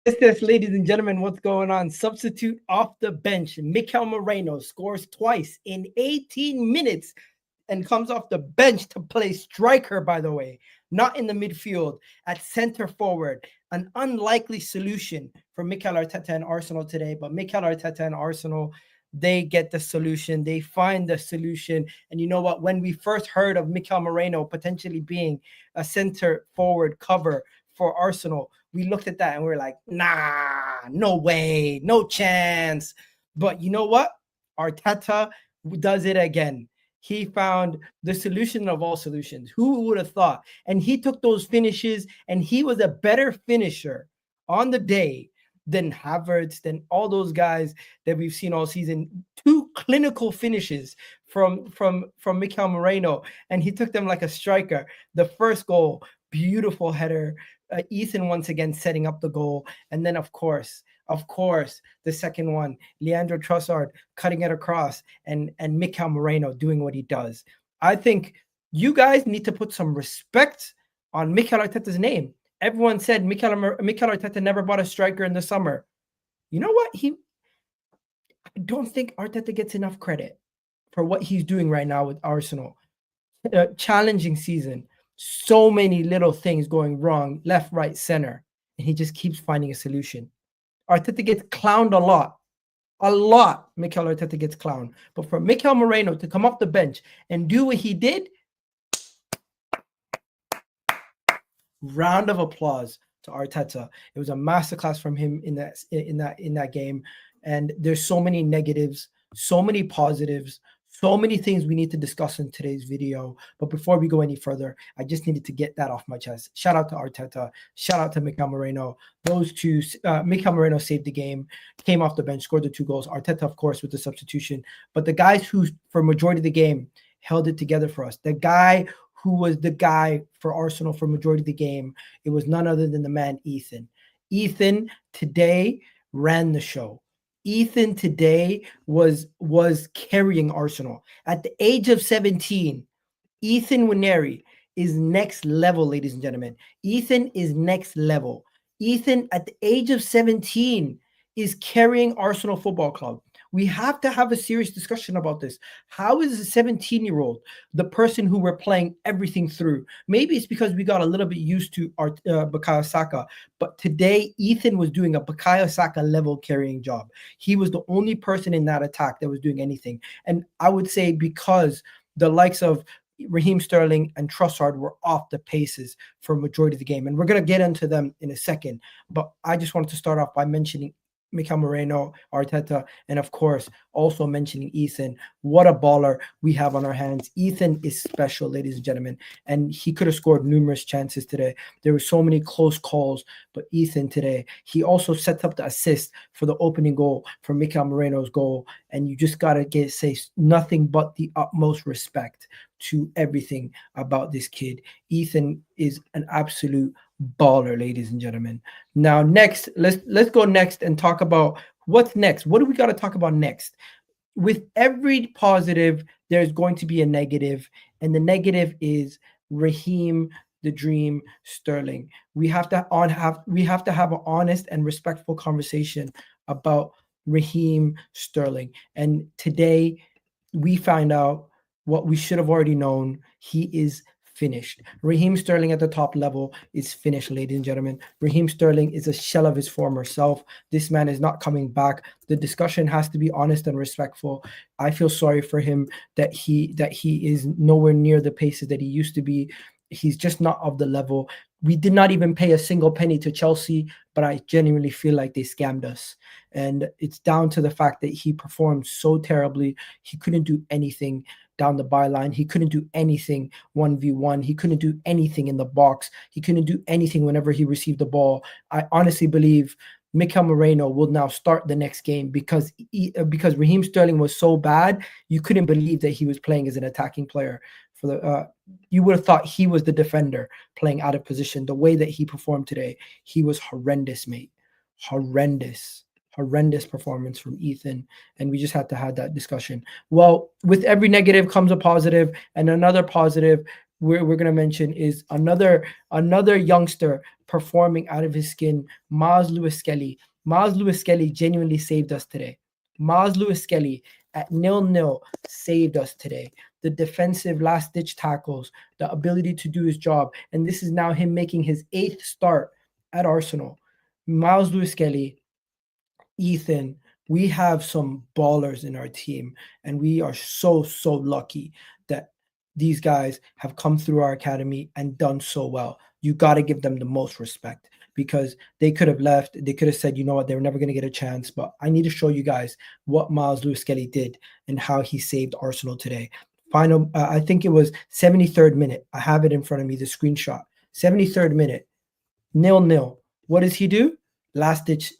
Yes, ladies and gentlemen, what's going on? Substitute off the bench. Mikel Merino scores twice in 18 minutes and comes off the bench to play striker, by the way, not in the midfield, at center forward. An unlikely solution for Mikel Arteta and Arsenal today, but Mikel Arteta and Arsenal, they get the solution. They find the solution. And you know what? When we first heard of Mikel Merino potentially being a center forward cover for Arsenal, we looked at that and we were like, nah, no way, no chance. But you know what? Arteta does it again. He found the solution of all solutions. Who would have thought? And he took those finishes, and he was a better finisher on the day than Havertz, than all those guys that we've seen all season. Two clinical finishes from Mikel Merino, and he took them like a striker. The first goal, beautiful header. Ethan once again setting up the goal, and then of course, the second one, Leandro Trossard cutting it across, and Mikel Merino doing what he does. I think you guys need to put some respect on Mikel Arteta's name. Everyone said Mikel Arteta never bought a striker in the summer. You know what? I don't think Arteta gets enough credit for what he's doing right now with Arsenal. Challenging season. So many little things going wrong, left, right, center, and he just keeps finding a solution. Arteta gets clowned a lot. Mikel Arteta gets clowned. But for Mikel Merino to come off the bench and do what he did, round of applause to Arteta. It was a masterclass from him in that game. And there's so many negatives, so many positives, so many things we need to discuss in today's video. But before we go any further, I just needed to get that off my chest. Shout out to Arteta. Shout out to Mikel Merino. Those two, Mikel Merino saved the game, came off the bench, scored the 2 goals. Arteta, of course, with the substitution. But the guys who, for majority of the game, held it together for us. The guy who was the guy for Arsenal for majority of the game, it was none other than the man, Ethan. Ethan today ran the show. Ethan today was carrying Arsenal. At the age of 17, Ethan Nwaneri is next level, ladies and gentlemen. Ethan is next level. Ethan, at the age of 17, is carrying Arsenal Football Club. We have to have a serious discussion about this. How is a 17-year-old the person who we're playing everything through? Maybe it's because we got a little bit used to our Bukayo Saka, but today Ethan was doing a Bukayo Saka level carrying job. He was the only person in that attack that was doing anything. And I would say because the likes of Raheem Sterling and Trossard were off the paces for a majority of the game. And we're going to get into them in a second. But I just wanted to start off by mentioning Mikel Merino, Arteta, and of course, also mentioning Ethan. What a baller we have on our hands. Ethan is special, ladies and gentlemen, and he could have scored numerous chances today. There were so many close calls, but Ethan today, he also set up the assist for the opening goal for Mikel Merino's goal, and you just got to say nothing but the utmost respect to everything about this kid. Ethan is an absolute baller, ladies and gentlemen. Now, next, let's go next and talk about what's next. What do we got to talk about next? With every positive, there's going to be a negative, and the negative is Raheem, the Dream, Sterling. We have to have an honest and respectful conversation about Raheem Sterling. And today, we find out what we should have already known. He is finished. Raheem Sterling at the top level is finished, ladies and gentlemen. Raheem Sterling is a shell of his former self. This man is not coming back. The discussion has to be honest and respectful. I feel sorry for him that he is nowhere near the paces that he used to be. He's just not of the level. We did not even pay a single penny to Chelsea, but I genuinely feel like they scammed us. And it's down to the fact that he performed so terribly. He couldn't do anything down the byline. He couldn't do anything 1v1. He couldn't do anything in the box. He couldn't do anything whenever he received the ball. I honestly believe Mikel Merino will now start the next game because Raheem Sterling was so bad, you couldn't believe that he was playing as an attacking player. You would have thought he was the defender playing out of position. The way that he performed today, he was horrendous, mate. Horrendous performance from Ethan, and we just had to have that discussion. Well, with every negative comes a positive, and another positive we're gonna mention is another youngster performing out of his skin, Myles Lewis-Skelly. Myles Lewis-Skelly genuinely saved us today. Myles Lewis-Skelly at 0-0 saved us today. The defensive last-ditch tackles, the ability to do his job, and this is now him making his 8th start at Arsenal. Myles Lewis-Skelly, Ethan, we have some ballers in our team, and we are so lucky that these guys have come through our academy and done so well. You got to give them the most respect, because they could have left. They could have said, you know what, they were never going to get a chance. But I need to show you guys what Myles Lewis-Skelly did and how he saved Arsenal today. Final, I think it was 73rd minute. I have it in front of me, the screenshot. 73rd minute, 0-0. What does he do? Last ditch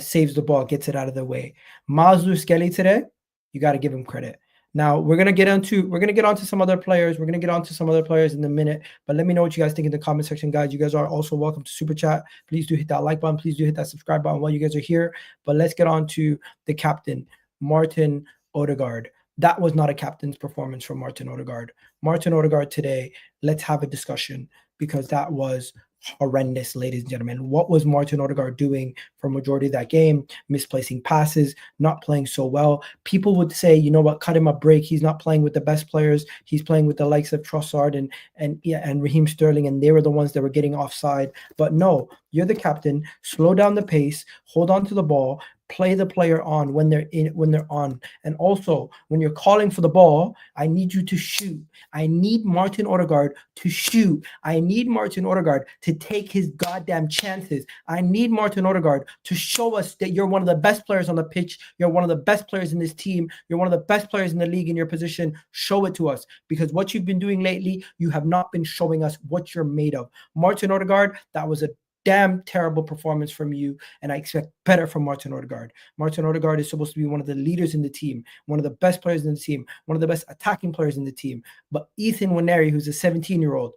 saves the ball, gets it out of the way. Myles Lewis-Skelly today, you got to give him credit. Now we're gonna get onto some other players. We're gonna get onto some other players in a minute. But let me know what you guys think in the comment section, guys. You guys are also welcome to super chat. Please do hit that like button. Please do hit that subscribe button while you guys are here. But let's get on to the captain, Martin Ødegaard. That was not a captain's performance from Martin Ødegaard. Martin Ødegaard today, let's have a discussion, because that was horrendous, ladies and gentlemen. What was Martin Ødegaard doing for majority of that game? Misplacing passes, not playing so well. People would say, you know what, cut him a break. He's not playing with the best players. He's playing with the likes of Trossard and Raheem Sterling, and they were the ones that were getting offside. But no, you're the captain. Slow down the pace. Hold on to the ball. Play the player on when they're on. And also, when you're calling for the ball, I need you to shoot. I need Martin Ødegaard to shoot. I need Martin Ødegaard to take his goddamn chances. I need Martin Ødegaard to show us that you're one of the best players on the pitch. You're one of the best players in this team. You're one of the best players in the league in your position. Show it to us, because what you've been doing lately, you have not been showing us what you're made of. Martin Ødegaard, that was a damn terrible performance from you, and I expect better from Martin Ødegaard. Martin Ødegaard is supposed to be one of the leaders in the team, one of the best players in the team, one of the best attacking players in the team. But Ethan Nwaneri, who's a 17-year-old,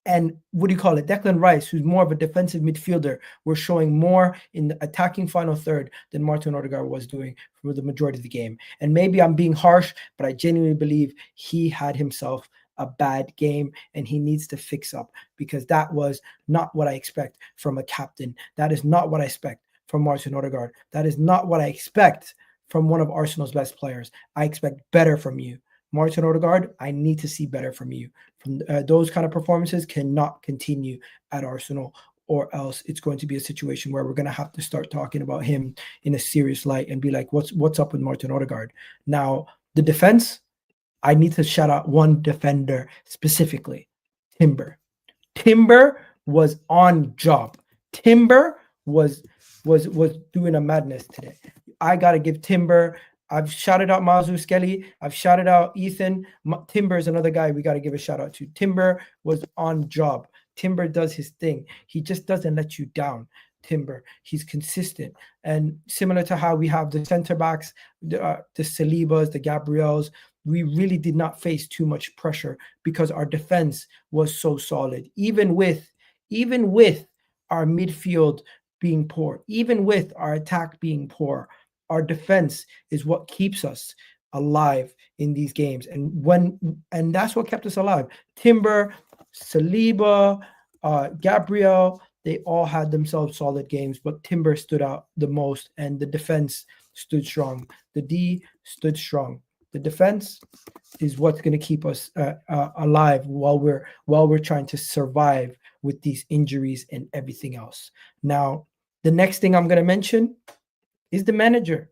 and Declan Rice, who's more of a defensive midfielder, were showing more in the attacking final third than Martin Ødegaard was doing for the majority of the game. And maybe I'm being harsh, but I genuinely believe he had himself a bad game, and he needs to fix up, because that was not what I expect from a captain. That is not what I expect from Martin Ødegaard. That is not what I expect from one of Arsenal's best players. I expect better from you. Martin Ødegaard, I need to see better from you. From those kind of performances cannot continue at Arsenal, or else it's going to be a situation where we're going to have to start talking about him in a serious light and be like, what's up with Martin Ødegaard? Now, the defense, I need to shout out one defender specifically, Timber. Timber was on job. Timber was doing a madness today. I got to give Timber. I've shouted out Myles Lewis-Skelly. I've shouted out Ethan. Timber is another guy we got to give a shout out to. Timber was on job. Timber does his thing. He just doesn't let you down. Timber, he's consistent, and similar to how we have the center backs, the Salibas, the Gabriels, we really did not face too much pressure because our defense was so solid. Even with our midfield being poor, even with our attack being poor, our defense is what keeps us alive in these games. And that's what kept us alive. Timber, Saliba, Gabriel, they all had themselves solid games, but Timber stood out the most, and the defense stood strong. The D stood strong. The defense is what's going to keep us alive while we're trying to survive with these injuries and everything else. Now, the next thing I'm going to mention is the manager.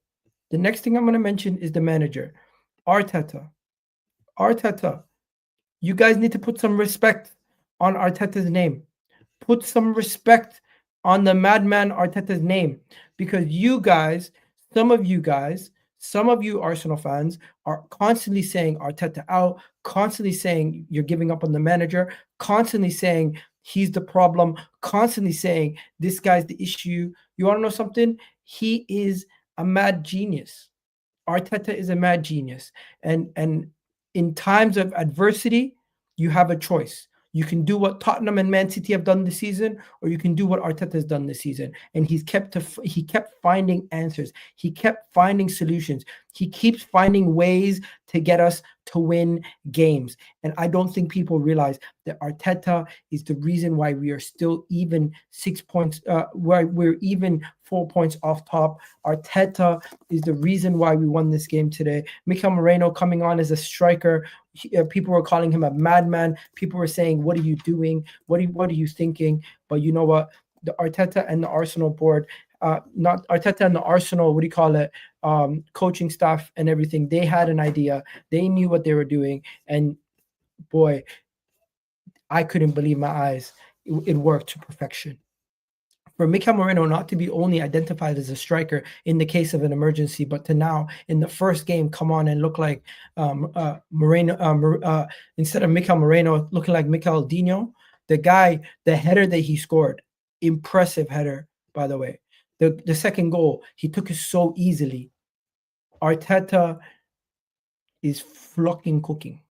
The next thing I'm going to mention is the manager, Arteta. Arteta, you guys need to put some respect on Arteta's name. Put some respect on the madman Arteta's name, because you guys, some of you Arsenal fans are constantly saying Arteta out, constantly saying you're giving up on the manager, constantly saying he's the problem, constantly saying this guy's the issue. You want to know something? He is a mad genius. Arteta is a mad genius. And in times of adversity, you have a choice. You can do what Tottenham and Man City have done this season, or you can do what Arteta has done this season. And he kept finding answers. He kept finding solutions. He keeps finding ways to get us to win games. And I don't think people realize that Arteta is the reason why we are still even 6 points, why we're even 4 points off top. Arteta is the reason why we won this game today. Mikel Merino coming on as a striker. People were calling him a madman. People were saying, what are you doing? What are you thinking? But you know what? The Arteta and the Arsenal board, not Arteta and the Arsenal, what do you call it? Coaching staff and everything. They had an idea. They knew what they were doing. And boy, I couldn't believe my eyes. It worked to perfection. For Mikel Merino not to be only identified as a striker in the case of an emergency, but to now in the first game come on and look like Merino, instead of Mikel Merino looking like Mikel Dino, the guy, the header that he scored, impressive header, by the way. The second goal, he took it so easily. Arteta is fucking cooking.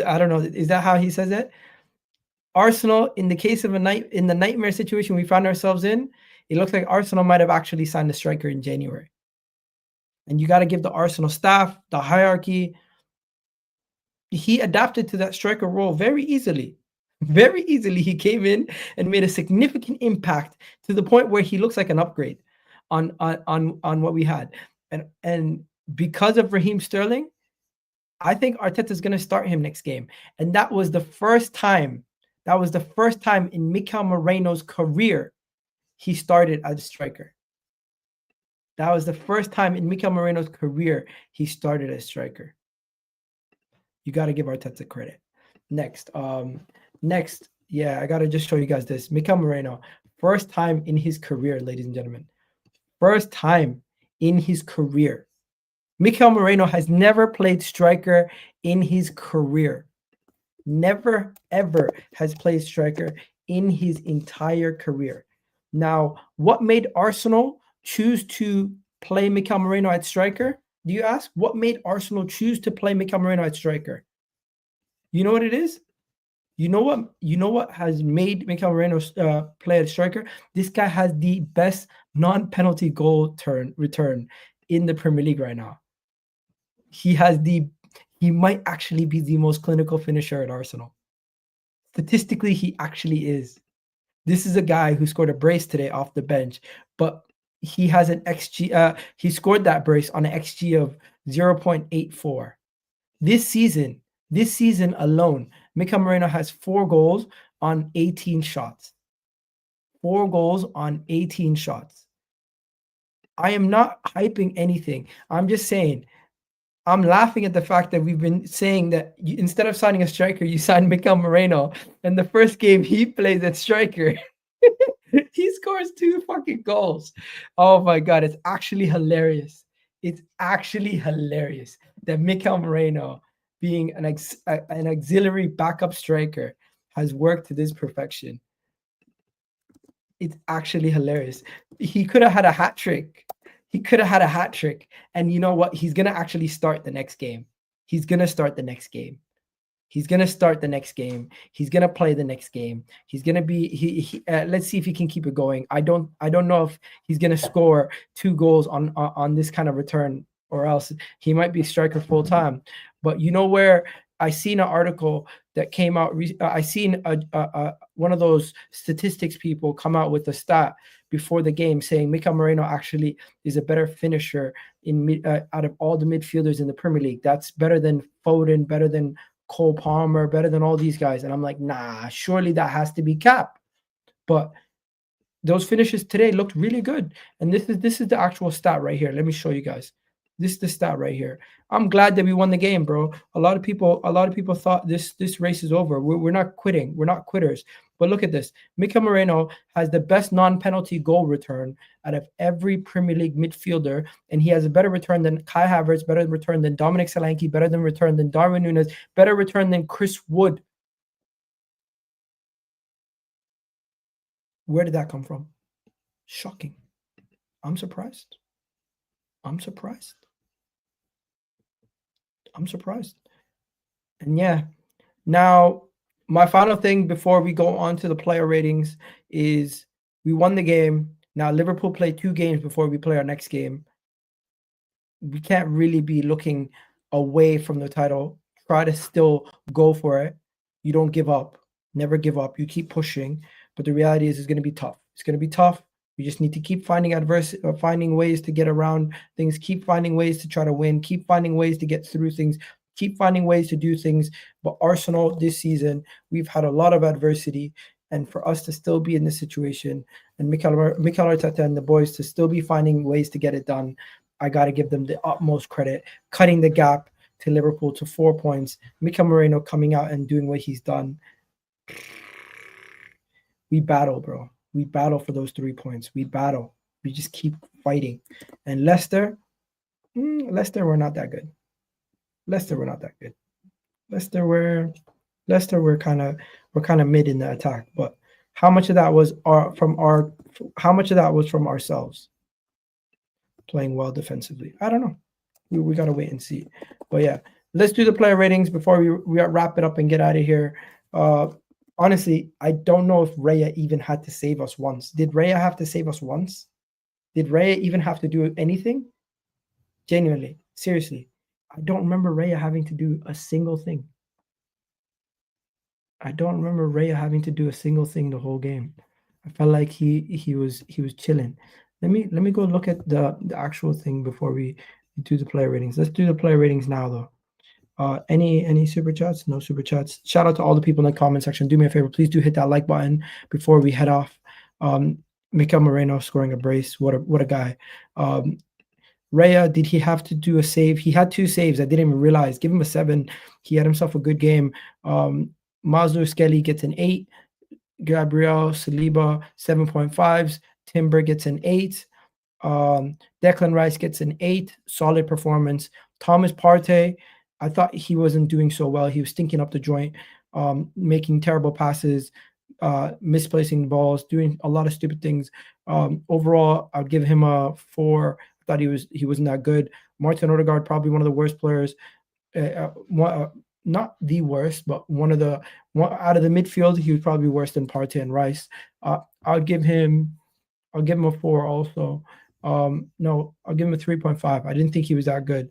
I don't know. Is that how he says it? Arsenal, in the case of in the nightmare situation we found ourselves in, it looks like Arsenal might have actually signed a striker in January. And you got to give the Arsenal staff, the hierarchy. He adapted to that striker role very easily. Very easily, he came in and made a significant impact to the point where he looks like an upgrade on what we had. And because of Raheem Sterling, I think Arteta is going to start him next game. And that was the first time. That was the first time in Mikel Merino's career he started as a striker. That was the first time in Mikel Merino's career he started as striker. You got to give Arteta credit. Next, yeah, I got to just show you guys this. Mikel Merino, first time in his career, ladies and gentlemen. First time in his career. Mikel Merino has never played striker in his career. Never, ever has played striker in his entire career. Now, what made Arsenal choose to play Mikel Merino at striker? Do you ask? What made Arsenal choose to play Mikel Merino at striker? You know what it is? You know what has made Mikel Merino play at striker? This guy has the best non-penalty goal return in the Premier League right now. He might actually be the most clinical finisher at Arsenal. Statistically, he actually is. This is a guy who scored a brace today off the bench, but he has an XG. He scored that brace on an XG of 0.84. This season alone, Mikel Merino has 4 goals on 18 shots. 4 goals on 18 shots. I am not hyping anything. I'm just saying, I'm laughing at the fact that we've been saying that instead of signing a striker, you signed Mikel Merino. And the first game he plays at striker, he scores 2 fucking goals. Oh my God, it's actually hilarious. It's actually hilarious that Mikel Merino, being an auxiliary backup striker, has worked to this perfection. It's actually hilarious. He could have had a hat trick. He could have had a hat trick. And you know what? He's going to actually start the next game. He's going to start the next game. He's going to start the next game. He's going to play the next game. He's going to be let's see if he can keep it going. I don't know if he's going to score 2 goals on this kind of return, or else he might be striker full time. But you know where I seen an article that came out. I seen one of those statistics people come out with a stat before the game saying Mikel Merino actually is a better finisher out of all the midfielders in the Premier League. That's better than Foden, better than Cole Palmer, better than all these guys. And I'm like, nah, surely that has to be cap. But those finishes today looked really good. And this is the actual stat right here. Let me show you guys. This is the stat right here. I'm glad that we won the game, bro. A lot of people thought this race is over. We're not quitting. We're not quitters. But look at this. Mikel Merino has the best non-penalty goal return out of every Premier League midfielder, and he has a better return than Kai Havertz, better return than Dominic Solanke, better than return than Darwin Núñez, better return than Chris Wood. Where did that come from? Shocking. I'm surprised. I'm surprised. And yeah, now my final thing before we go on to the player ratings is we won the game. Now Liverpool play 2 games before we play our next game. We can't really be looking away from the title. Try to still go for it. You don't give up. Never give up. You keep pushing. But the reality is, it's going to be tough. It's going to be tough. You just need to keep finding ways to get around things. Keep finding ways to try to win. Keep finding ways to get through things. Keep finding ways to do things. But Arsenal this season, we've had a lot of adversity. And for us to still be in this situation, and Mikel Arteta and the boys to still be finding ways to get it done, I got to give them the utmost credit. Cutting the gap to Liverpool to 4 points. Mikel Merino coming out and doing what he's done. We battle, bro. We battle for those 3 points. We battle. We just keep fighting. And Leicester, we're not that good. Leicester, we're not that good. Leicester, we're kind of mid in the attack. But how much of that was from ourselves playing well defensively? I don't know. We gotta wait and see. But yeah, let's do the player ratings before we wrap it up and get out of here. Honestly, I don't know if Raya even had to save us once. Did Raya have to save us once? Did Raya even have to do anything? Genuinely, seriously, I don't remember Raya having to do a single thing. I don't remember Raya having to do a single thing the whole game. I felt like he was chilling. Let me go look at the actual thing before we do the player ratings. Let's do the player ratings now though. Any super chats? No super chats. Shout out to all the people in the comment section. Do me a favor, please do hit that like button before we head off. Mikel Merino scoring a brace. What a guy. Raya, did he have to do a save? He had 2 saves. I didn't even realize. Give him a 7. He had himself a good game. Myles Lewis-Skelly gets an 8. Gabriel Saliba 7.5s. Timber gets an 8. Declan Rice gets an 8. Solid performance. Thomas Partey, I thought he wasn't doing so well. He was stinking up the joint, making terrible passes, misplacing balls, doing a lot of stupid things. Overall, I'd give him a 4. I thought he wasn't that good. Martin Ødegaard, probably one of the worst players. Not the worst, but one out of the midfield, he was probably worse than Partey and Rice. I'll give him a 4 also. No, I'll give him a 3.5. I didn't think he was that good.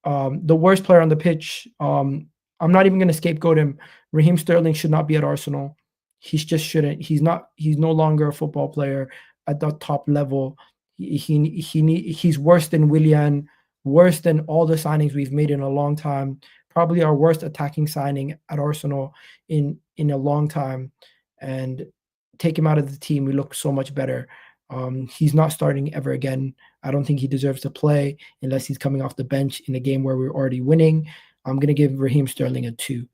The worst player on the pitch, I'm not even going to scapegoat him. Raheem Sterling should not be at Arsenal. He just shouldn't. He's no longer a football player at the top level. He's worse than Willian, worse than all the signings we've made in a long time. Probably our worst attacking signing at Arsenal in a long time. And take him out of the team, we look so much better. He's not starting ever again. I don't think he deserves to play unless he's coming off the bench in a game where we're already winning. I'm going to give Raheem Sterling a 2.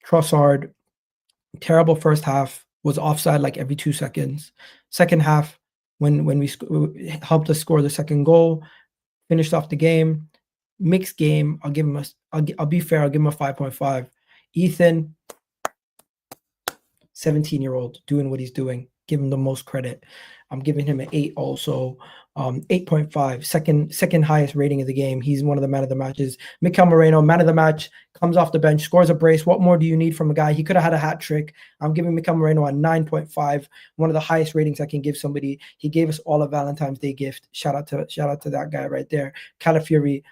Trossard, terrible first half, was offside like every 2 seconds. Second half, when we helped us score the second goal, finished off the game. Mixed game. I'll be fair. I'll give him a 5.5. Ethan, 17-year-old, doing what he's doing. Give him the most credit. I'm giving him an 8 also. 8.5, second highest rating of the game. He's one of the man of the matches. Mikel Merino, man of the match, comes off the bench, scores a brace. What more do you need from a guy? He could have had a hat trick. I'm giving Mikel Merino a 9.5, one of the highest ratings I can give somebody. He gave us all a Valentine's Day gift. Shout out to that guy right there. Calafiori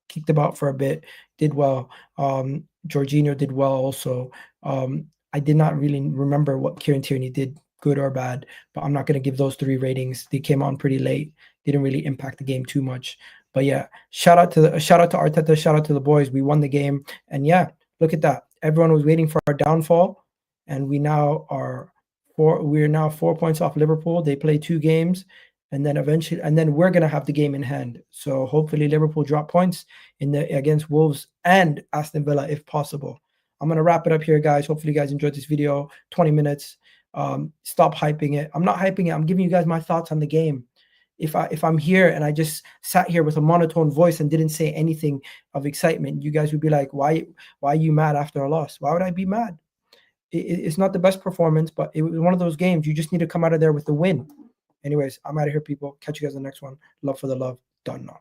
kicked about for a bit, did well. Jorginho did well also. I did not really remember what Kieran Tierney did, good or bad, but I'm not going to give those 3 ratings. They came on pretty late. Didn't really impact the game too much. But yeah, shout out to Arteta, shout out to the boys. We won the game. And yeah, look at that. Everyone was waiting for our downfall, and we're now 4 points off Liverpool. They play 2 games, and then we're going to have the game in hand. So hopefully Liverpool drop points against Wolves and Aston Villa if possible. I'm going to wrap it up here, guys. Hopefully you guys enjoyed this video. 20 minutes. Stop hyping it. I'm not hyping it. I'm giving you guys my thoughts on the game. If I'm here and I just sat here with a monotone voice and didn't say anything of excitement, you guys would be like, why are you mad after a loss? Why would I be mad? It's not the best performance, but it was one of those games. You just need to come out of there with the win. Anyways, I'm out of here, people. Catch you guys in the next one. Love for the love. Done now.